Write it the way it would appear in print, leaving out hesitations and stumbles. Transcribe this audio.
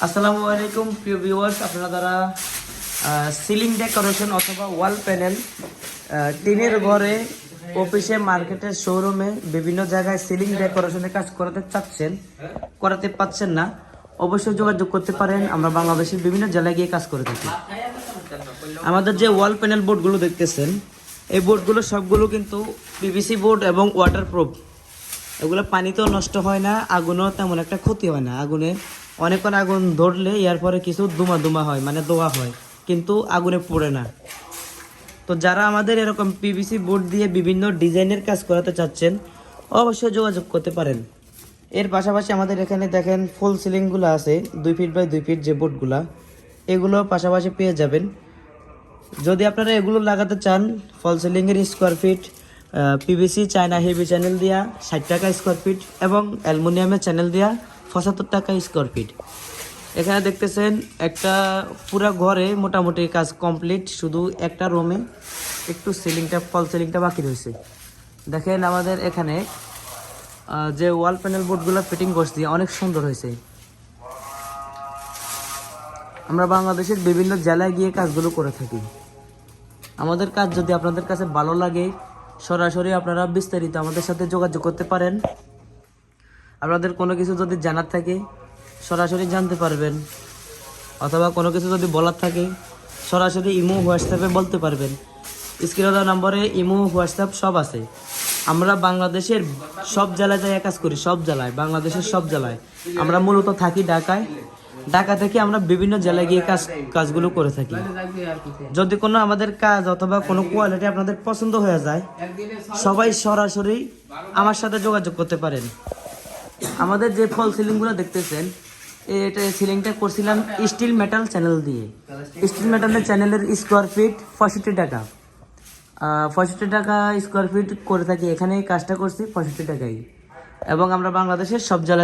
আসসালামু আলাইকুম প্রিয় ভিউয়ার্স, আপনারা যারা সিলিং ডেকোরেশন অথবা ওয়াল প্যানেল টিনের ঘরে, অফিসে, মার্কেটে, শোরুমে বিভিন্ন জায়গায় সিলিং ডেকোরেশনের কাজ করাতে পাচ্ছেন না, অবশ্যই যোগাযোগ করতে পারেন। আমরা বাংলাদেশের বিভিন্ন জেলায় গিয়ে কাজ করে থাকি। আমাদের যে ওয়াল প্যানেল বোর্ডগুলো দেখতেছেন, এই বোর্ডগুলো সবগুলো কিন্তু পিভিসি বোর্ড এবং ওয়াটারপ্রুফ। এগুলো পানিতেও নষ্ট হয় না, আগুনও তেমন একটা ক্ষতি হয় না। অনেকক্ষণ আগুন ধরলে এর পরে কিছু দুমা হয়, মানে দোয়া হয়, কিন্তু আগুনে পড়ে না। তো যারা আমাদের এরকম পিভিসি বোর্ড দিয়ে বিভিন্ন ডিজাইনের কাজ করাতে চাচ্ছেন, অবশ্যই যোগাযোগ করতে পারেন। এর পাশাপাশি আমাদের এখানে দেখেন ফুল সিলিংগুলো আছে, 2 ফিট বাই 2 ফিট যে বোর্ডগুলো, এগুলো পাশাপাশি পেয়ে যাবেন। যদি আপনারা এগুলো লাগাতে চান, ফল সিলিংয়ের square feet PVC China heavy channel দিয়া 60 টাকা স্কোয়ার ফিট এবং অ্যালুমিনিয়ামের চ্যানেল দিয়া 75 টাকা স্কোয়ার ফিট। এখানে দেখতেছেন একটা পুরো ঘরে মোটামুটি কাজ কমপ্লিট, শুধু একটা রুমে একটু ফল সিলিংটা বাকি রয়েছে। দেখেন আমাদের এখানে যে ওয়াল প্যানেল বোর্ডগুলো ফিটিং করছি অনেক সুন্দর হয়েছে। আমরা বাংলাদেশের বিভিন্ন জেলায় গিয়ে কাজগুলো করে থাকি। আমাদের কাজ যদি আপনাদের কাছে ভালো লাগে, সরাসরি আপনারা বিস্তারিত আমাদের সাথে যোগাযোগ করতে পারেন। আপনাদের কোনো কিছু যদি জানার থাকে সরাসরি জানতে পারবেন, অথবা কোনো কিছু যদি বলার থাকে সরাসরি ইমো হোয়াটসঅ্যাপে বলতে পারবেন। স্ক্রিনে দেওয়া নম্বরে ইমো হোয়াটসঅ্যাপ সব আছে। আমরা বাংলাদেশের সব জেলায় যাই কাজ করি, সব জেলায়, বাংলাদেশের সব জেলায়। আমরা মূলত থাকি ঢাকায়। ঢাকা থেকে আমরা বিভিন্ন জেলায় গিয়ে কাজগুলো করে থাকি। যদি কোনো আমাদের কাজ অথবা কোনো কোয়ালিটি আপনাদের পছন্দ হয়ে যায়, সবাই সরাসরি আমার সাথে যোগাযোগ করতে পারেন। আমাদের যে ফল সিলিংগুলো দেখতেছেন, এটা সিলিংটা করছিলাম স্টিল মেটাল চ্যানেল দিয়ে। স্টিল মেটালের চ্যানেলের স্কোয়ার ফিট 65 টাকা, 65 টাকা স্কোয়ার ফিট করে থাকি। এখানে কাজটা করছি 65 টাকায়, এবং আমরা বাংলাদেশের সব জেলায়